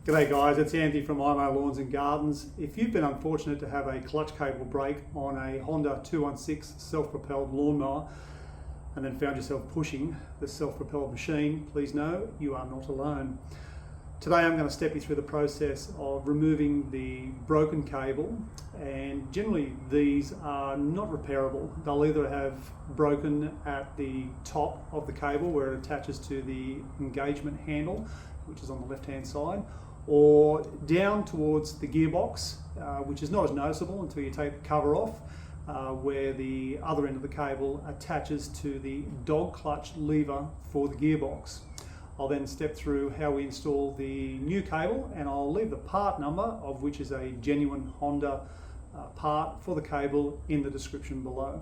G'day guys, it's Andy from IMO Lawns and Gardens. If you've been unfortunate to have a clutch cable break on a Honda HRU216 self-propelled lawnmower and then found yourself pushing the self-propelled machine, please know you are not alone. Today I'm going to step you through the process of removing the broken cable, and generally these are not repairable. They'll either have broken at the top of the cable where it attaches to the engagement handle, which is on the left hand side, or down towards the gearbox, which is not as noticeable until you take the cover off, where the other end of the cable attaches to the dog clutch lever for the gearbox. I'll then step through how we install the new cable, and I'll leave the part number, of which is a genuine Honda part for the cable, in the description below.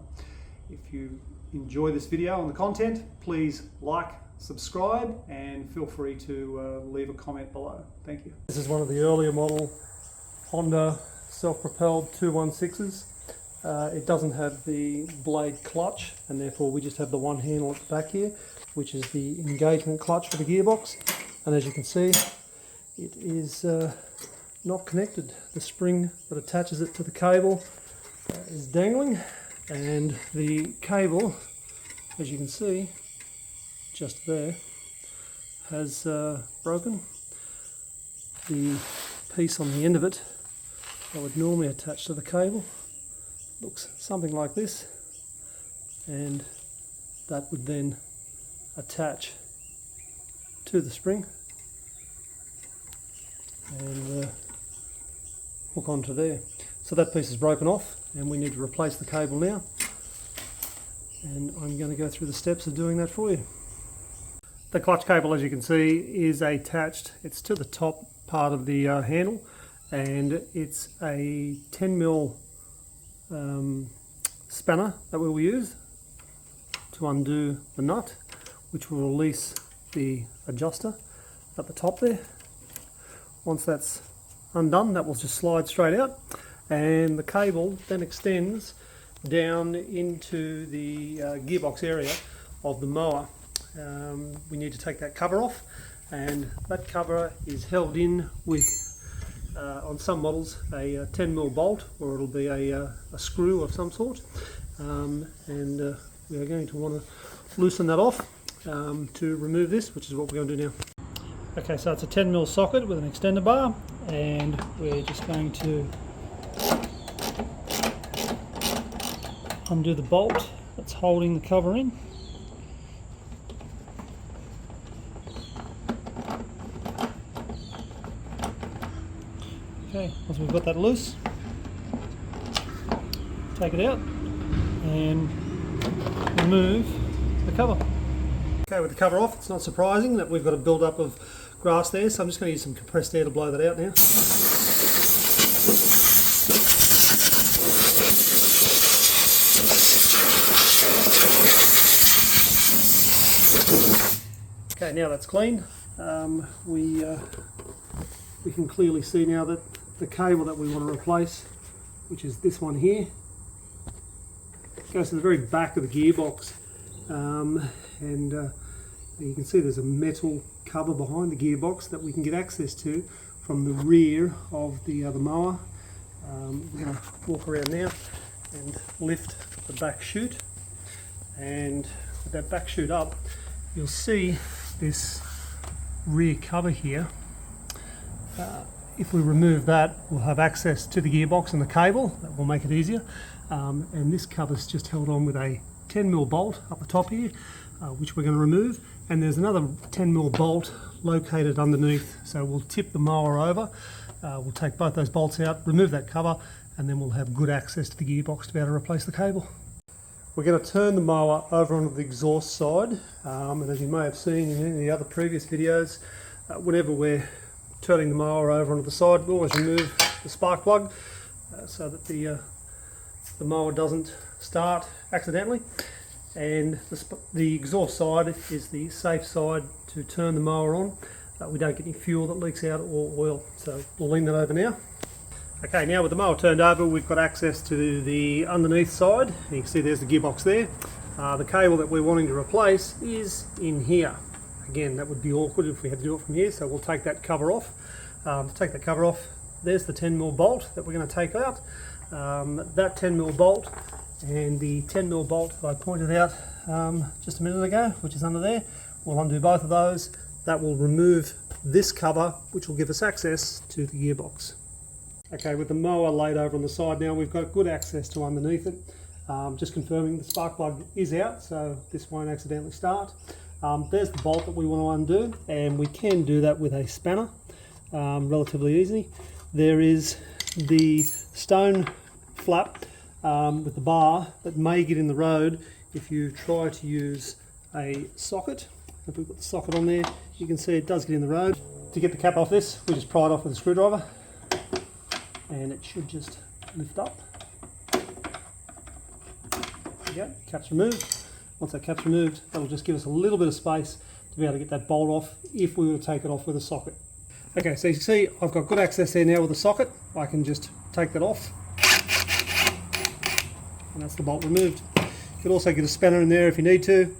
If you enjoy this video and the content, please like, subscribe, and feel free to leave a comment below. Thank you. This is one of the earlier model Honda self-propelled 216s. It doesn't have the blade clutch, and therefore we just have the one handle at the back here, which is the engagement clutch for the gearbox. And as you can see, it is not connected. The spring that attaches it to the cable is dangling, and the cable, as you can see just there, has broken. The piece on the end of it that would normally attach to the cable looks something like this, and that would then attach to the spring and hook onto there. So that piece is broken off and we need to replace the cable now, and I'm going to go through the steps of doing that for you. The clutch cable, as you can see, is attached. It's to the top part of the handle, and it's a 10mm spanner that we will use to undo the nut, which will release the adjuster at the top there. Once that's undone, that will just slide straight out, and the cable then extends down into the gearbox area of the mower. We need to take that cover off, and that cover is held in with, on some models, a 10mm bolt, or it'll be a screw of some sort, and we are going to want to loosen that off to remove this, which is what we're going to do now. Okay, so it's a 10mm socket with an extender bar, and we're just going to undo the bolt that's holding the cover in. Okay, once we've got that loose, take it out and remove the cover. Okay, with the cover off, it's not surprising that we've got a build-up of grass there, so I'm just going to use some compressed air to blow that out now. Okay, now that's clean. We can clearly see now that the cable that we want to replace, which is this one here, goes to the very back of the gearbox, and you can see there's a metal cover behind the gearbox that we can get access to from the rear of the mower. We're going to walk around now and lift the back chute, and with that back chute up, you'll see this rear cover here. If we remove that, we'll have access to the gearbox and the cable. That will make it easier. And this cover's just held on with a 10mm bolt up the top here, which we're going to remove. And there's another 10mm bolt located underneath. So we'll tip the mower over. We'll take both those bolts out, remove that cover, and then we'll have good access to the gearbox to be able to replace the cable. We're going to turn the mower over onto the exhaust side. And as you may have seen in any of the other previous videos, whenever we're turning the mower over onto the side, we always remove the spark plug so that the mower doesn't start accidentally. And the exhaust side is the safe side to turn the mower on. We don't get any fuel that leaks out or oil, so we'll lean that over now. Okay, now with the mower turned over, we've got access to the underneath side. You can see there's the gearbox there. The cable that we're wanting to replace is in here. Again, that would be awkward if we had to do it from here, so we'll take that cover off. To take the cover off, there's the 10mm bolt that we're going to take out. That 10mm bolt and the 10mm bolt that I pointed out just a minute ago, which is under there, we'll undo both of those. That will remove this cover, which will give us access to the gearbox. Okay, with the mower laid over on the side now, we've got good access to underneath it. Just confirming the spark plug is out, so this won't accidentally start. There's the bolt that we want to undo, and we can do that with a spanner relatively easy. There is the stone flap with the bar that may get in the road if you try to use a socket. If we put the socket on there, you can see it does get in the road. To get the cap off this, we just pry it off with a screwdriver, and it should just lift up. There you go, cap's removed. Once that cap's removed, that'll just give us a little bit of space to be able to get that bolt off if we were to take it off with a socket. Okay, so you can see I've got good access there now with the socket. I can just take that off, and that's the bolt removed. You could also get a spanner in there if you need to.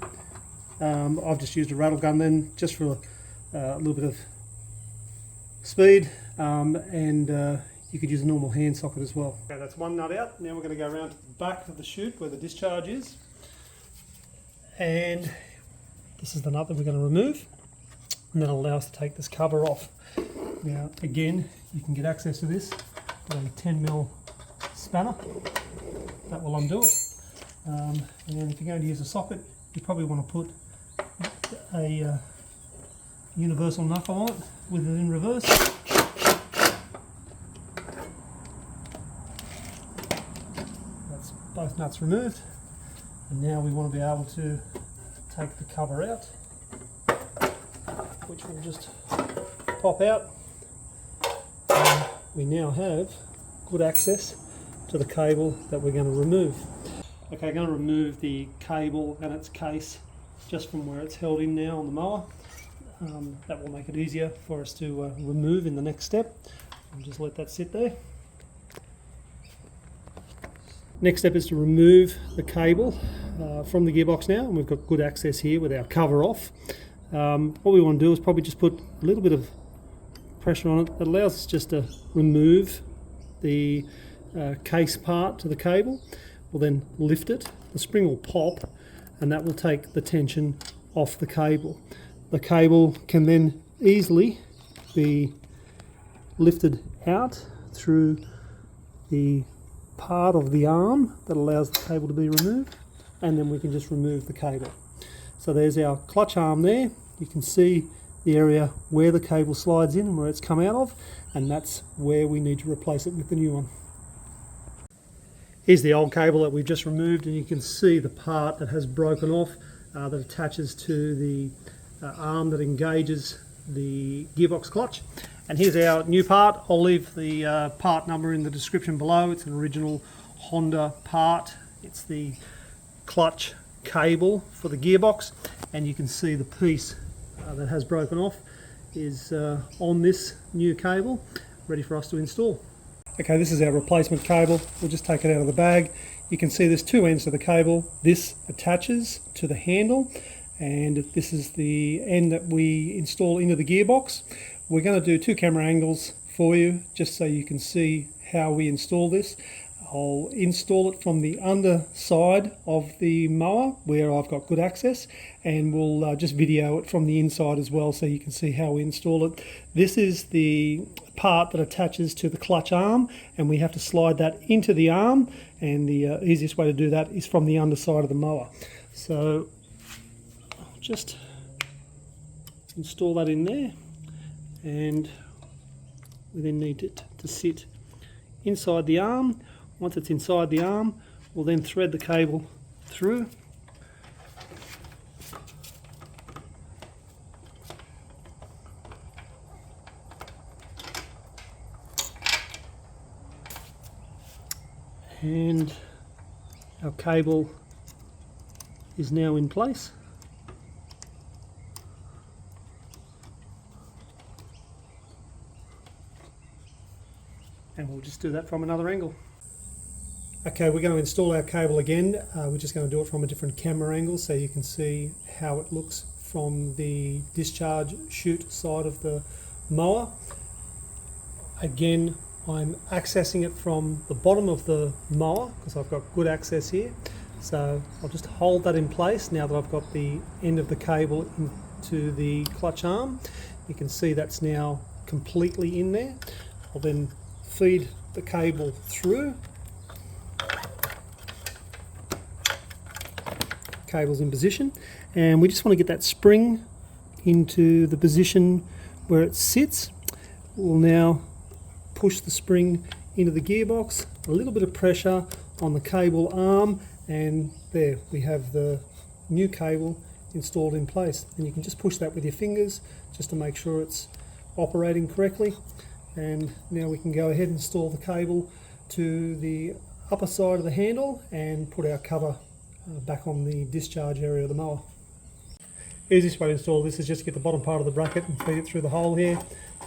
I've just used a rattle gun then, just for a little bit of speed, and you could use a normal hand socket as well. Okay, that's one nut out. Now we're going to go around to the back of the chute where the discharge is, and this is the nut that we're going to remove, and that'll allow us to take this cover off. Now again, you can get access to this with a 10mm spanner. That will undo it. And if you're going to use a socket, you probably want to put a universal knuckle on it with it in reverse. That's both nuts removed, and now we want to be able to take the cover out, which will just pop out. And we now have good access to the cable that we're going to remove. Okay, I'm going to remove the cable and its case just from where it's held in now on the mower. That will make it easier for us to remove in the next step. I'll just let that sit there. Next step is to remove the cable from the gearbox now, and we've got good access here with our cover off. What we want to do is probably just put a little bit of pressure on it. It allows us just to remove the case part to the cable. We'll then lift it, the spring will pop, and that will take the tension off the cable. The cable can then easily be lifted out through the part of the arm that allows the cable to be removed, and then we can just remove the cable. So there's our clutch arm there. You can see the area where the cable slides in and where it's come out of, and that's where we need to replace it with the new one. Here's the old cable that we've just removed, and you can see the part that has broken off that attaches to the arm that engages the gearbox clutch. And here's our new part. I'll leave the part number in the description below. It's an original Honda part. It's the clutch cable for the gearbox, and you can see the piece that has broken off is on this new cable, ready for us to install. Okay, this is our replacement cable. We'll just take it out of the bag. You can see there's two ends to the cable. This attaches to the handle, and this is the end that we install into the gearbox. We're going to do two camera angles for you, just so you can see how we install this. I'll install it from the underside of the mower where I've got good access, and we'll just video it from the inside as well so you can see how we install it. This is the part that attaches to the clutch arm, and we have to slide that into the arm, and the easiest way to do that is from the underside of the mower. So I'll just install that in there, and we then need it to sit inside the arm. Once it's inside the arm, we'll then thread the cable through. And our cable is now in place. And we'll just do that from another angle. Okay, we're going to install our cable again. We're just going to do it from a different camera angle so you can see how it looks from the discharge chute side of the mower. Again, I'm accessing it from the bottom of the mower because I've got good access here. So I'll just hold that in place now that I've got the end of the cable into the clutch arm. You can see that's now completely in there. I'll then feed the cable through. Cable's in position, and we just want to get that spring into the position where it sits. We'll now push the spring into the gearbox, a little bit of pressure on the cable arm, and there we have the new cable installed in place. And you can just push that with your fingers just to make sure it's operating correctly. And now we can go ahead and install the cable to the upper side of the handle and put our cover back on the discharge area of the mower. Easiest way to install this is just to get the bottom part of the bracket and feed it through the hole here,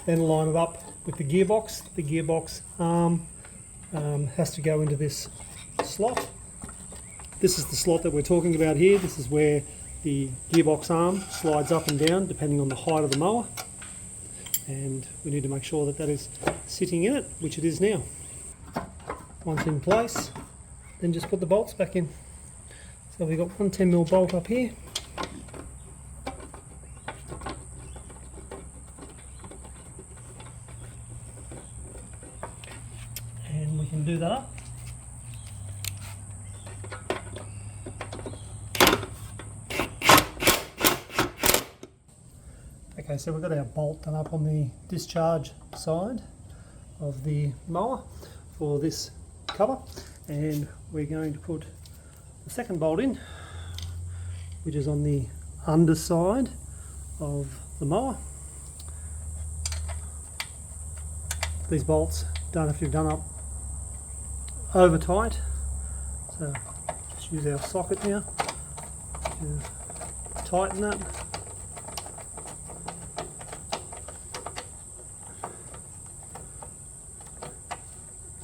then line it up with the gearbox. The gearbox arm has to go into this slot. This is the slot that we're talking about here. This is where the gearbox arm slides up and down depending on the height of the mower, and we need to make sure that that is sitting in it, which it is now. Once in place, then just put the bolts back in. So we've got one 10mm bolt up here, and we can do that up. Okay, so we've got our bolt done up on the discharge side of the mower for this cover, and we're going to put the second bolt in, which is on the underside of the mower. These bolts don't have to be done up over tight, so just use our socket now to tighten that.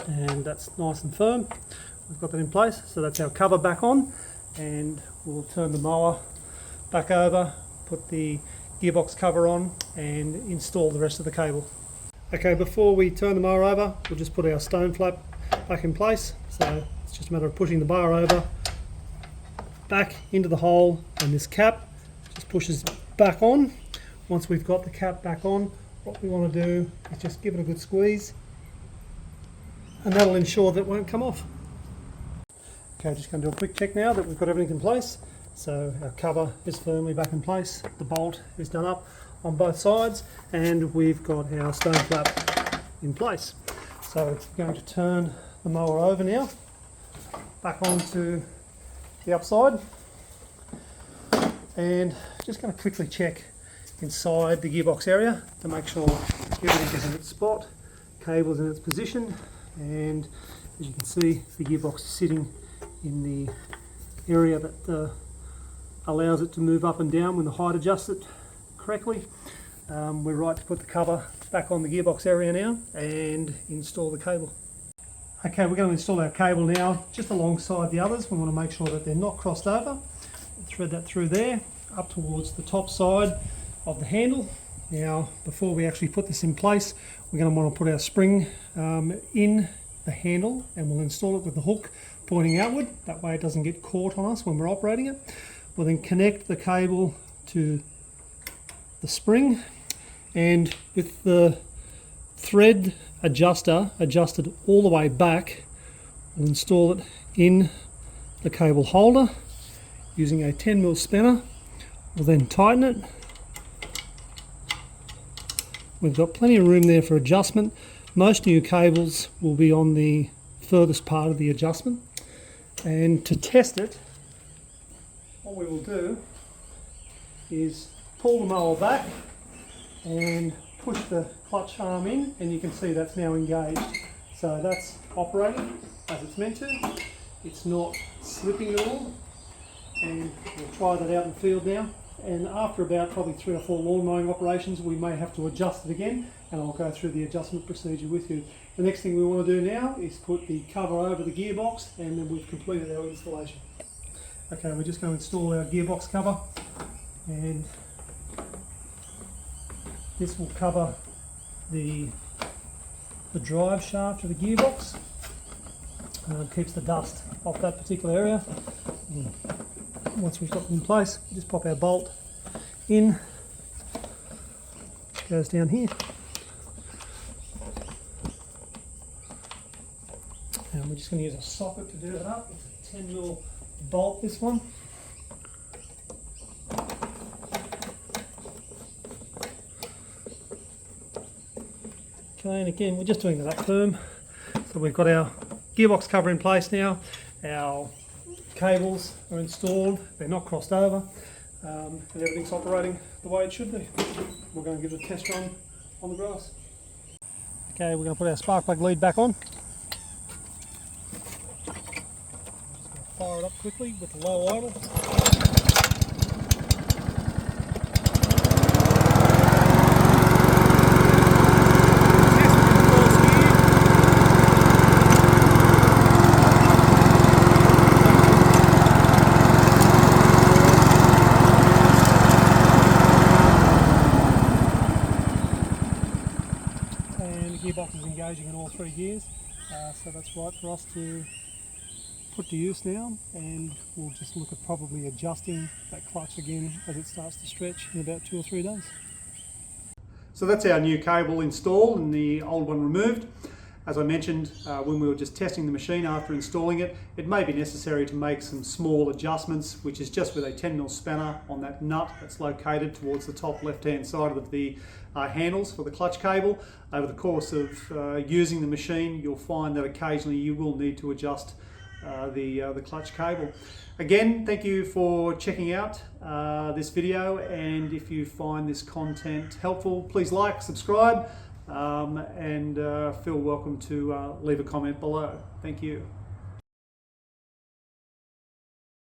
And that's nice and firm. We've got that in place, so that's our cover back on, and we'll turn the mower back over, put the gearbox cover on, and install the rest of the cable. Okay, before we turn the mower over, we'll just put our stone flap back in place. So it's just a matter of pushing the bar over, back into the hole, and this cap just pushes back on. Once we've got the cap back on, what we want to do is just give it a good squeeze, and that'll ensure that it won't come off. Okay, just going to do a quick check now that we've got everything in place. So our cover is firmly back in place, the bolt is done up on both sides, and we've got our stone flap in place. So we're going to turn the mower over now, back onto the upside, and just going to quickly check inside the gearbox area to make sure everything is in its spot, cable's in its position, and as you can see, the gearbox is sitting in the area that allows it to move up and down when the height adjusts it correctly. We're right to put the cover back on the gearbox area now and install the cable. Okay, we're going to install our cable now just alongside the others. We want to make sure that they're not crossed over. Thread that through there up towards the top side of the handle. Now, before we actually put this in place, we're going to want to put our spring in the handle, and we'll install it with the hook pointing outward. That way it doesn't get caught on us when we're operating it. We'll then connect the cable to the spring, and with the thread adjuster adjusted all the way back, we'll install it in the cable holder using a 10mm spanner. We'll then tighten it. We've got plenty of room there for adjustment. Most new cables will be on the furthest part of the adjustment. And to test it, what we will do is pull the mower back and push the clutch arm in, and you can see that's now engaged. So that's operating as it's meant to. It's not slipping at all. And we'll try that out in the field now. And after about probably 3 or 4 lawn mowing operations, we may have to adjust it again, and I'll go through the adjustment procedure with you. The next thing we want to do now is put the cover over the gearbox, and then we've completed our installation. Okay, we're just going to install our gearbox cover, and this will cover the the drive shaft of the gearbox. Keeps the dust off that particular area. And once we've got them in place, we just pop our bolt in, goes down here. And we're just going to use a socket to do that up. It's a 10mm bolt, this one. Okay, and again, we're just doing that up firm. So we've got our gearbox cover in place now. Our cables are installed, they're not crossed over, and everything's operating the way it should be. We're going to give it a test run on the grass. Okay, we're going to put our spark plug lead back on. Just going to fire it up quickly with the low idle. And the gearbox is engaging in all 3 gears, so that's right for us to put to use now, and we'll just look at probably adjusting that clutch again as it starts to stretch in about 2 or 3 days. So that's our new cable installed and the old one removed. As I mentioned, when we were just testing the machine after installing it, it may be necessary to make some small adjustments, which is just with a 10mm spanner on that nut that's located towards the top left-hand side of the handles for the clutch cable. Over the course of using the machine, you'll find that occasionally you will need to adjust the clutch cable. Again, thank you for checking out this video, and if you find this content helpful, please like, subscribe, and feel welcome to leave a comment below. Thank you.